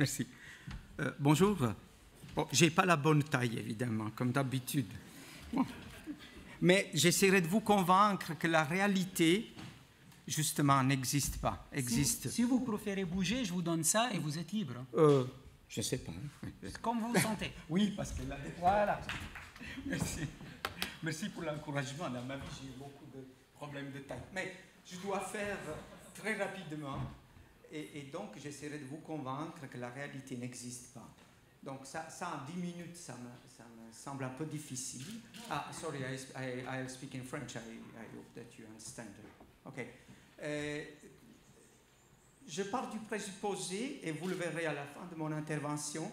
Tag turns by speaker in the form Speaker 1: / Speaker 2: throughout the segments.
Speaker 1: Merci. Bonjour. Bon, je n'ai pas la bonne taille, évidemment, comme d'habitude. Bon. Mais j'essaierai de vous convaincre que la réalité, justement, n'existe pas. Existe.
Speaker 2: Si vous préférez bouger, je vous donne ça et vous êtes libre.
Speaker 1: Je ne sais pas.
Speaker 2: Comme vous le sentez.
Speaker 1: Oui, parce que là... Voilà. Merci. Merci pour l'encouragement. Dans ma vie, j'ai eu beaucoup de problèmes de taille. Mais je dois faire très rapidement. Et donc, j'essaierai de vous convaincre que la réalité n'existe pas. Donc, ça en 10 minutes, ça me semble un peu difficile. Ah, sorry, I'll speak in French. I hope that you understand. OK. Je pars du présupposé, et vous le verrez à la fin de mon intervention,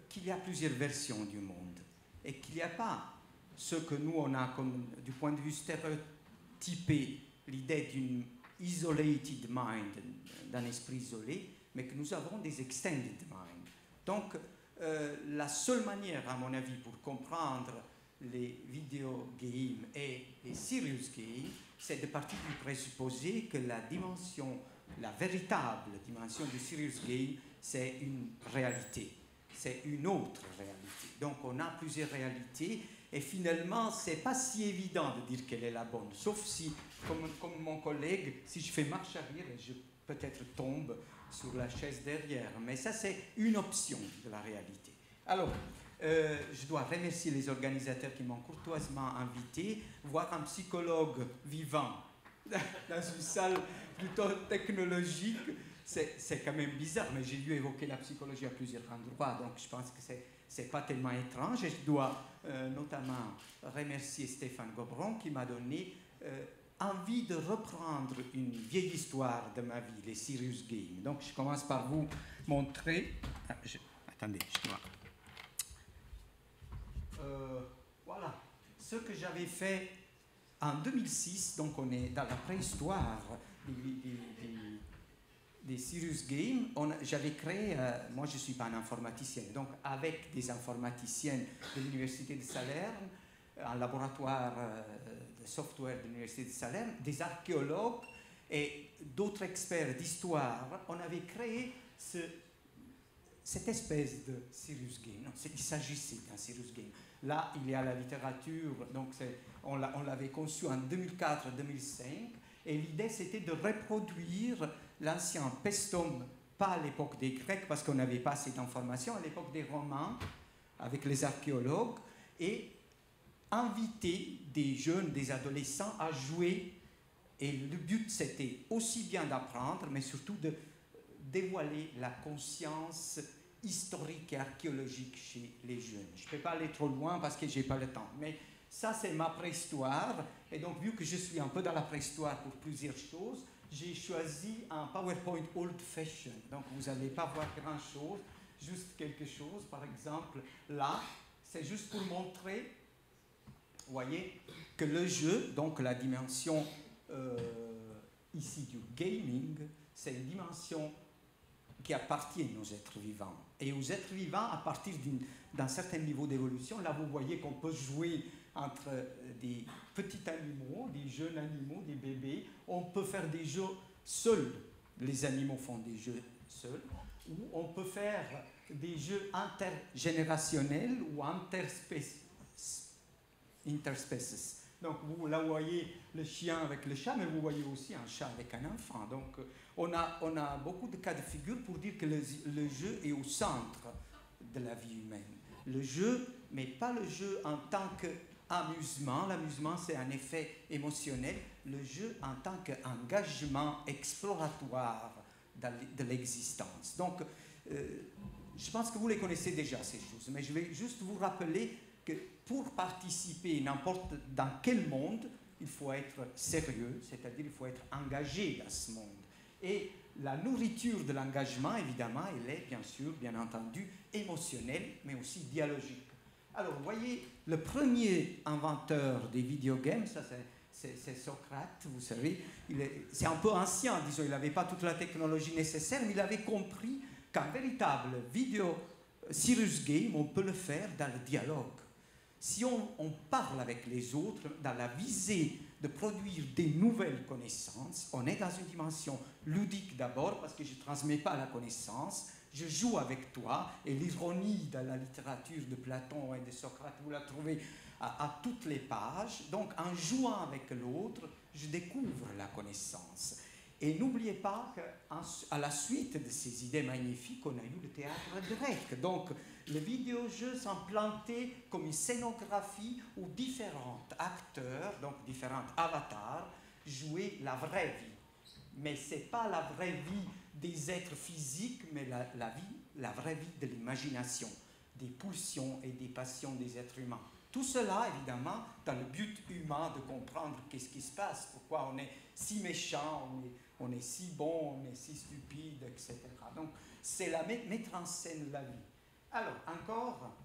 Speaker 1: qu'il y a plusieurs versions du monde. Et qu'il n'y a pas ce que nous, on a comme, du point de vue stéréotypé, l'idée d'une isolated mind, d'un esprit isolé, mais que nous avons des extended mind. Donc, la seule manière, à mon avis, pour comprendre les video games et les serious games, c'est de partir du présupposé que la dimension, la véritable dimension du serious game, c'est une réalité. C'est une autre réalité. Donc, on a plusieurs réalités. Et finalement, ce n'est pas si évident de dire quelle est la bonne, sauf si, comme mon collègue, si je fais marche arrière, je peut-être tombe sur la chaise derrière. Mais ça, c'est une option de la réalité. Alors, je dois remercier les organisateurs qui m'ont courtoisement invité, voir un psychologue vivant dans une salle plutôt technologique. C'est quand même bizarre, mais j'ai dû évoquer la psychologie à plusieurs endroits, donc je pense que c'est pas tellement étrange. Et je dois notamment remercier Stéphane Gobron qui m'a donné envie de reprendre une vieille histoire de ma vie, les Serious Games. Donc je commence par vous montrer... Attendez, je dois... voilà, ce que j'avais fait en 2006, donc on est dans la préhistoire des Serious Games. J'avais créé, moi je ne suis pas un informaticien, donc avec des informaticiennes de l'Université de Salerne, un laboratoire de software de l'Université de Salerne, des archéologues et d'autres experts d'histoire, on avait créé cette espèce de Serious Game. Il s'agissait d'un Serious Game. Là, il y a la littérature, donc on l'avait conçu en 2004-2005, et l'idée c'était de reproduire l'ancien pestum, pas à l'époque des Grecs, parce qu'on n'avait pas assez d'informations, à l'époque des Romains, avec les archéologues, et inviter des jeunes, des adolescents à jouer. Et le but c'était aussi bien d'apprendre, mais surtout de dévoiler la conscience historique et archéologique chez les jeunes. Je ne peux pas aller trop loin parce que je n'ai pas le temps. Mais ça, c'est ma préhistoire. Et donc, vu que je suis un peu dans la préhistoire pour plusieurs choses, j'ai choisi un PowerPoint old-fashioned. Donc, vous n'allez pas voir grand-chose, juste quelque chose. Par exemple, là, c'est juste pour montrer, vous voyez, que le jeu, donc la dimension ici du gaming, c'est une dimension qui appartiennent aux êtres vivants. Et aux êtres vivants, à partir d'un certain niveau d'évolution, là vous voyez qu'on peut jouer entre des petits animaux, des jeunes animaux, des bébés. On peut faire des jeux seuls. Les animaux font des jeux seuls. Ou on peut faire des jeux intergénérationnels ou interspecies. Donc là vous voyez le chien avec le chat, mais vous voyez aussi un chat avec un enfant. Donc on a beaucoup de cas de figure pour dire que le jeu est au centre de la vie humaine. Le jeu, mais pas le jeu en tant qu'amusement. L'amusement, c'est un effet émotionnel. Le jeu en tant qu'engagement exploratoire de l'existence. Donc, je pense que vous les connaissez déjà, ces choses, mais je vais juste vous rappeler que pour participer n'importe dans quel monde, il faut être sérieux, c'est-à-dire il faut être engagé dans ce monde. Et la nourriture de l'engagement, évidemment, elle est bien sûr, bien entendu, émotionnelle, mais aussi dialogique. Alors, vous voyez, le premier inventeur des videogames, ça c'est Socrate, vous savez, c'est un peu ancien, disons, il n'avait pas toute la technologie nécessaire, mais il avait compris qu'un véritable serious game, on peut le faire dans le dialogue. Si on parle avec les autres dans la visée de produire des nouvelles connaissances, on est dans une dimension ludique d'abord, parce que je ne transmets pas la connaissance, je joue avec toi, et l'ironie de la littérature de Platon et de Socrate, vous la trouvez à toutes les pages. Donc en jouant avec l'autre, je découvre la connaissance. Et n'oubliez pas qu'à la suite de ces idées magnifiques, on a eu le théâtre grec. Donc le vidéojeu s'implantait comme une scénographie où différents acteurs, donc différents avatars, jouaient la vraie vie. Mais ce n'est pas la vraie vie des êtres physiques, mais la vraie vie de l'imagination, des pulsions et des passions des êtres humains. Tout cela, évidemment, dans le but humain de comprendre qu'est-ce qui se passe, pourquoi on est si méchant, on est si bon, on est si stupide, etc. Donc, c'est la mettre en scène la vie. Alors, encore...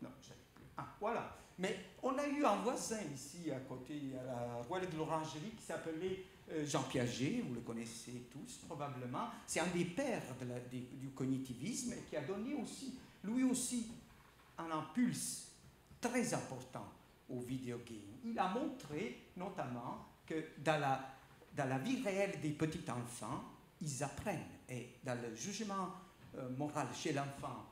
Speaker 1: Non, j'arrive plus. Ah, voilà. Mais on a eu un voisin ici, à côté, à la Rue de l'Orangerie, qui s'appelait Jean Piaget, vous le connaissez tous probablement. C'est un des pères du cognitivisme et qui a donné aussi, lui aussi, un impulse très important au videogame. Il a montré notamment que dans la vie réelle des petits enfants, ils apprennent. Et dans le jugement moral chez l'enfant,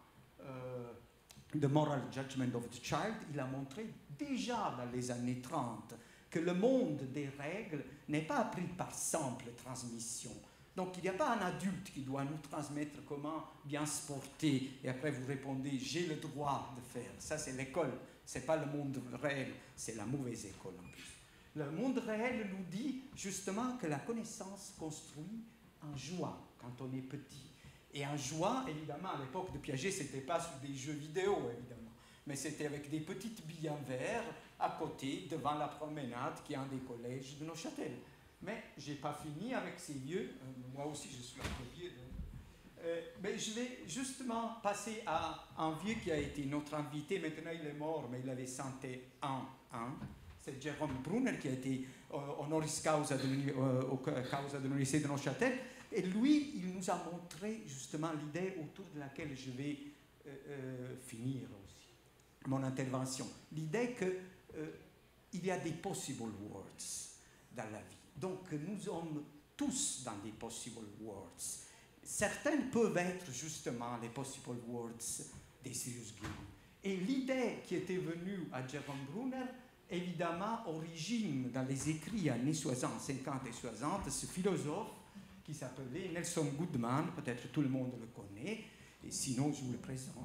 Speaker 1: The Moral Judgment of the Child, il a montré déjà dans les années 30 que le monde des règles n'est pas appris par simple transmission. Donc il n'y a pas un adulte qui doit nous transmettre comment bien se porter et après vous répondez « j'ai le droit de faire ». Ça c'est l'école, ce n'est pas le monde réel, c'est la mauvaise école en plus. Le monde réel nous dit justement que la connaissance construit en jouant quand on est petit. Et en jouant, évidemment, à l'époque de Piaget, ce n'était pas sur des jeux vidéo, évidemment, mais c'était avec des petites billes en verre à côté, devant la promenade qui est un des collèges de Neuchâtel. Mais je n'ai pas fini avec ces vieux, moi aussi je suis un peu vieux, mais je vais justement passer à un vieux qui a été notre invité, maintenant il est mort, mais il avait 101 ans. C'est Jérôme Brunner qui a été honoris causa de l'Université de Neuchâtel. Et lui, il nous a montré justement l'idée autour de laquelle je vais finir aussi mon intervention. L'idée qu'il y a des possible worlds dans la vie. Donc nous sommes tous dans des possible worlds. Certaines peuvent être justement les possible worlds des serious games. Et l'idée qui était venue à Jérôme Brunner, évidemment, origine dans les écrits années 60, 50 et 60, ce philosophe qui s'appelait Nelson Goodman, peut-être tout le monde le connaît, et sinon je vous le présente.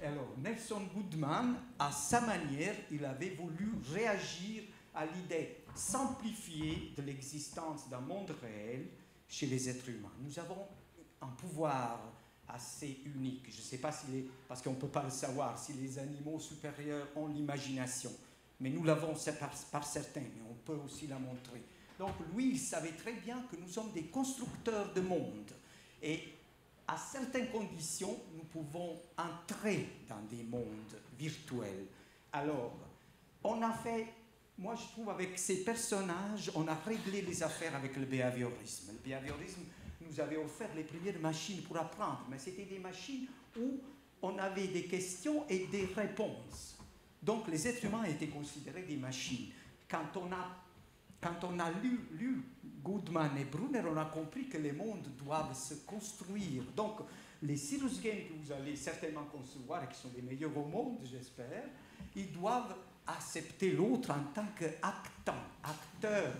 Speaker 1: Alors, Nelson Goodman, à sa manière, il avait voulu réagir à l'idée simplifiée de l'existence d'un monde réel chez les êtres humains. Nous avons un pouvoir assez unique. Je ne sais pas parce qu'on ne peut pas le savoir, si les animaux supérieurs ont l'imagination, mais nous l'avons par certains, mais on peut aussi la montrer. Donc lui, il savait très bien que nous sommes des constructeurs de monde. Et à certaines conditions, nous pouvons entrer dans des mondes virtuels. Alors, on a fait, moi je trouve, avec ces personnages, on a réglé les affaires avec le behaviorisme. Le behaviorisme nous avait offert les premières machines pour apprendre, mais c'était des machines où on avait des questions et des réponses. Donc les êtres humains étaient considérés des machines. Quand on a lu Goodman et Brunner, on a compris que les mondes doivent se construire. Donc, les serious games que vous allez certainement concevoir, et qui sont les meilleurs au monde, j'espère, ils doivent accepter l'autre en tant qu'acteur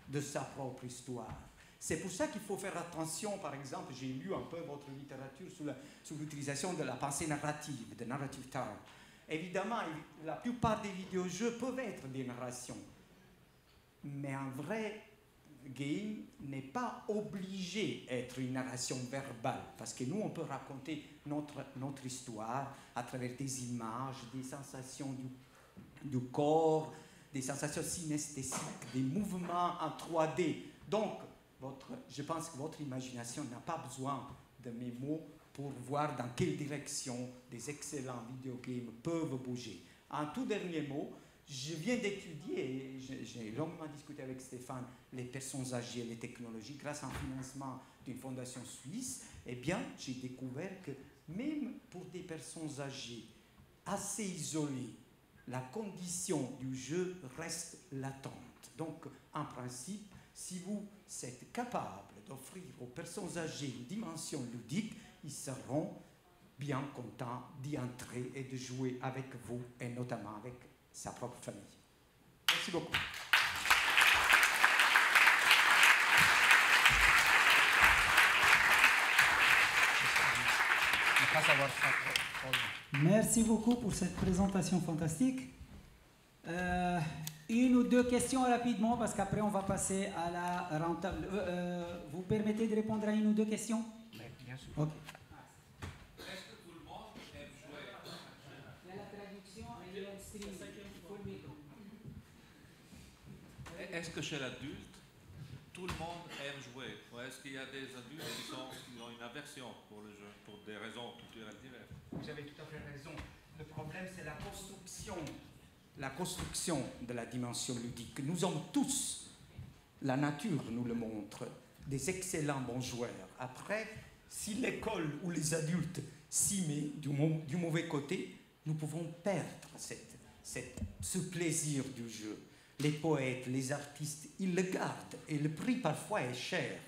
Speaker 1: de sa propre histoire. C'est pour ça qu'il faut faire attention, par exemple, j'ai lu un peu votre littérature sur l'utilisation de la pensée narrative, de narrative thought. Évidemment, la plupart des vidéojeux peuvent être des narrations. Mais un vrai game n'est pas obligé d'être une narration verbale, parce que nous, on peut raconter notre histoire à travers des images, des sensations du corps, des sensations synesthésiques, des mouvements en 3D. Donc, je pense que votre imagination n'a pas besoin de mes mots pour voir dans quelle direction des excellents vidéogames peuvent bouger. Un tout dernier mot, je viens d'étudier, et j'ai longuement discuté avec Stéphane, les personnes âgées et les technologies, grâce à un financement d'une fondation suisse. Eh bien, j'ai découvert que même pour des personnes âgées assez isolées, la condition du jeu reste latente. Donc, en principe, si vous êtes capable d'offrir aux personnes âgées une dimension ludique, ils seront bien contents d'y entrer et de jouer avec vous, et notamment avec sa propre famille. Merci beaucoup.
Speaker 2: Merci beaucoup pour cette présentation fantastique. Une ou deux questions rapidement, parce qu'après on va passer à la rentable. Vous permettez de répondre à une ou deux questions?
Speaker 1: Bien sûr.
Speaker 2: Ok.
Speaker 3: Est-ce que tout le monde aime jouer?
Speaker 2: Il y a la traduction et il y a le stream. Pour le micro.
Speaker 3: Est-ce que chez l'adulte, tout le monde aime jouer? Ou est-ce qu'il y a des adultes qui ont une aversion pour le jeu, pour des raisons culturelles diverses?
Speaker 1: Vous avez tout à fait raison. Le problème, c'est la construction de la dimension ludique. Nous sommes tous, la nature nous le montre, des excellents bons joueurs. Après, si l'école ou les adultes s'y mettent du mauvais côté, nous pouvons perdre ce plaisir du jeu. Les poètes, les artistes, ils le gardent et le prix parfois est cher.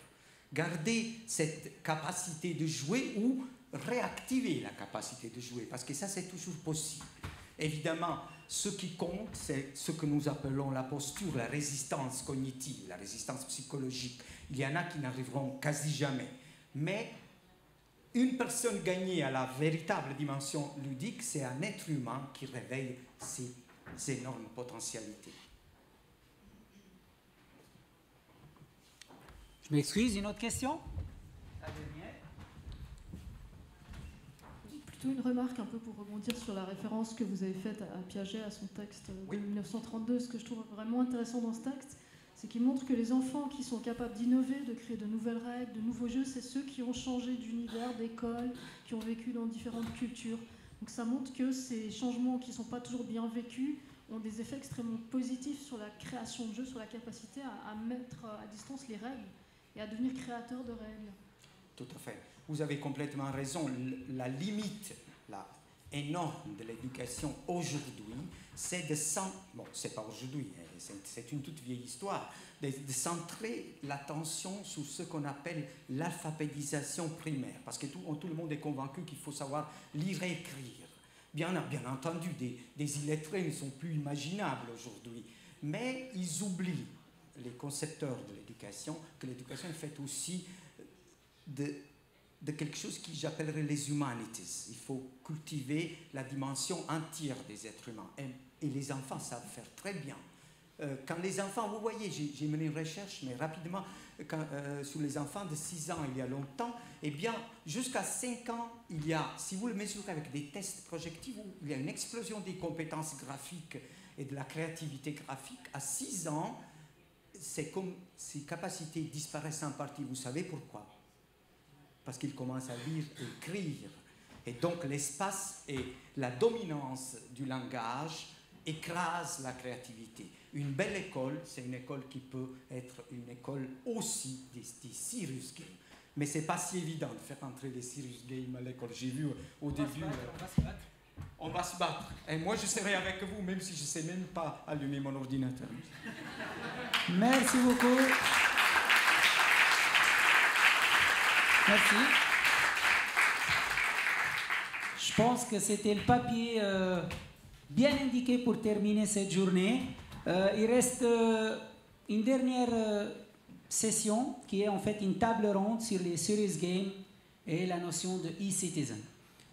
Speaker 1: Garder cette capacité de jouer ou réactiver la capacité de jouer, parce que ça c'est toujours possible. Évidemment, ce qui compte, c'est ce que nous appelons la posture, la résistance cognitive, la résistance psychologique. Il y en a qui n'arriveront quasi jamais. Mais une personne gagnée à la véritable dimension ludique, c'est un être humain qui réveille ses énormes potentialités.
Speaker 2: Je m'excuse, une autre question? La dernière.
Speaker 4: Plutôt une remarque un peu pour rebondir sur la référence que vous avez faite à Piaget, à son texte de 1932. Ce que je trouve vraiment intéressant dans ce texte, c'est qu'il montre que les enfants qui sont capables d'innover, de créer de nouvelles règles, de nouveaux jeux, c'est ceux qui ont changé d'univers, d'école, qui ont vécu dans différentes cultures. Donc ça montre que ces changements qui ne sont pas toujours bien vécus ont des effets extrêmement positifs sur la création de jeux, sur la capacité à mettre à distance les règles et à devenir créateur de règles.
Speaker 1: Tout à fait. Vous avez complètement raison. La limite énorme de l'éducation aujourd'hui, c'est de bon, c'est pas aujourd'hui, c'est une toute vieille histoire, de centrer l'attention sur ce qu'on appelle l'alphabétisation primaire. Parce que tout le monde est convaincu qu'il faut savoir lire et écrire. Bien entendu, des illettrés ne sont plus imaginables aujourd'hui. Mais ils oublient, les concepteurs de l'éducation, que l'éducation est faite aussi de quelque chose que j'appellerais les humanities. Il faut cultiver la dimension entière des êtres humains. Et les enfants savent faire très bien. Quand les enfants, vous voyez, j'ai mené une recherche, mais rapidement, sur les enfants de 6 ans, il y a longtemps, eh bien, jusqu'à 5 ans, il y a, si vous le mesurez avec des tests projectifs, il y a une explosion des compétences graphiques et de la créativité graphique. À 6 ans, c'est comme ces capacités disparaissent en partie. Vous savez pourquoi? Parce qu'ils commencent à lire et écrire. Et donc l'espace et la dominance du langage écrasent la créativité. Une belle école, c'est une école qui peut être une école aussi des serious games. Mais ce n'est pas si évident de faire entrer les serious games à l'école. J'ai vu au début...
Speaker 2: On va se battre.
Speaker 1: On va se battre. Et moi, je serai avec vous, même si je ne sais même pas allumer mon ordinateur.
Speaker 2: Merci beaucoup. Merci. Je pense que c'était le papier bien indiqué pour terminer cette journée. Il reste une dernière session qui est en fait une table ronde sur les serious games et la notion de e-citizen.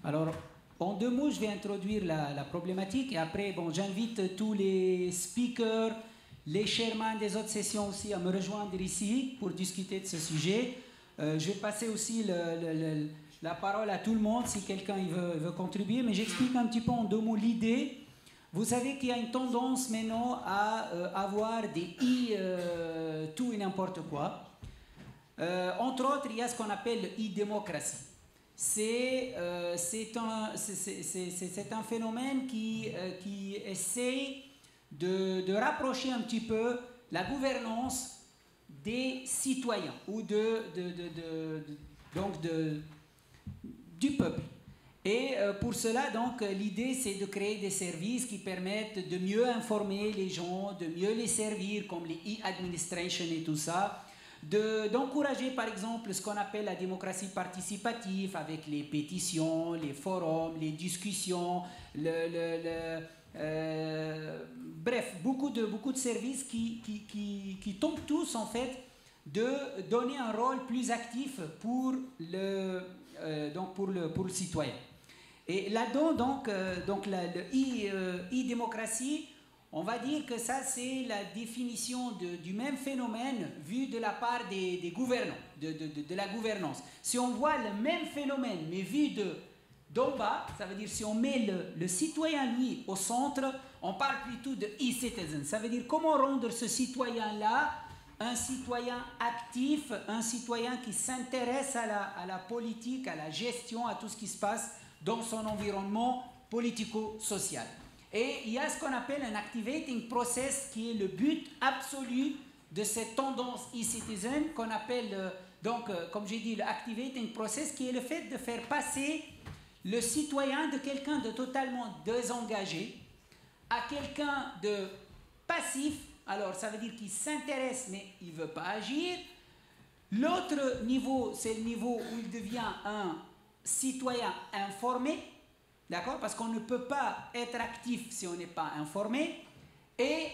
Speaker 2: Alors, en 2 mots, je vais introduire la problématique et après, bon, j'invite tous les speakers, les chairmans des autres sessions aussi à me rejoindre ici pour discuter de ce sujet. Je vais passer aussi la parole à tout le monde si quelqu'un veut contribuer, mais j'explique un petit peu en 2 mots l'idée. Vous savez qu'il y a une tendance maintenant à avoir des tout et n'importe quoi. Entre autres, il y a ce qu'on appelle le e-démocratie. C'est un phénomène qui essaie de rapprocher un petit peu la gouvernance des citoyens ou du peuple. Et pour cela, donc, l'idée, c'est de créer des services qui permettent de mieux informer les gens, de mieux les servir, comme les e-administration et tout ça, d'encourager par exemple ce qu'on appelle la démocratie participative avec les pétitions, les forums, les discussions, bref, beaucoup de services qui tombent tous en fait de donner un rôle plus actif pour le citoyen. Et là-dedans, donc le e-démocratie, on va dire que ça, c'est la définition du même phénomène vu de la part des gouvernants, de la gouvernance. Si on voit le même phénomène, mais vu d'en bas, ça veut dire si on met le citoyen, lui, au centre, on parle plutôt de e-citizen. Ça veut dire comment rendre ce citoyen-là un citoyen actif, un citoyen qui s'intéresse à la politique, à la gestion, à tout ce qui se passe dans son environnement politico-social. Et il y a ce qu'on appelle un activating process qui est le but absolu de cette tendance e-citizen qu'on appelle, comme j'ai dit, le activating process, qui est le fait de faire passer le citoyen de quelqu'un de totalement désengagé à quelqu'un de passif. Alors, ça veut dire qu'il s'intéresse, mais il ne veut pas agir. L'autre niveau, c'est le niveau où il devient un citoyen informé, d'accord? Parce qu'on ne peut pas être actif si on n'est pas informé. Et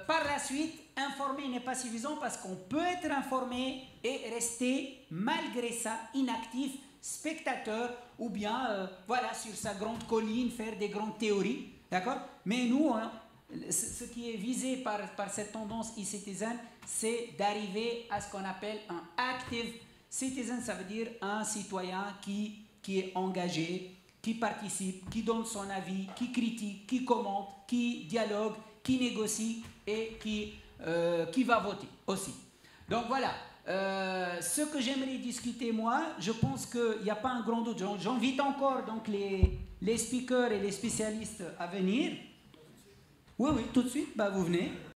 Speaker 2: par la suite, informé n'est pas suffisant parce qu'on peut être informé et rester, malgré ça, inactif, spectateur, ou bien, voilà, sur sa grande colline, faire des grandes théories, d'accord? Mais nous, ce qui est visé par cette tendance e-citizen, c'est d'arriver à ce qu'on appelle un active citizen. Ça veut dire un citoyen qui est engagé, qui participe, qui donne son avis, qui critique, qui commente, qui dialogue, qui négocie et qui va voter aussi. Donc voilà, ce que j'aimerais discuter moi, je pense qu'il n'y a pas un grand doute. J'invite encore donc les speakers et les spécialistes à venir. Oui, tout de suite, vous venez.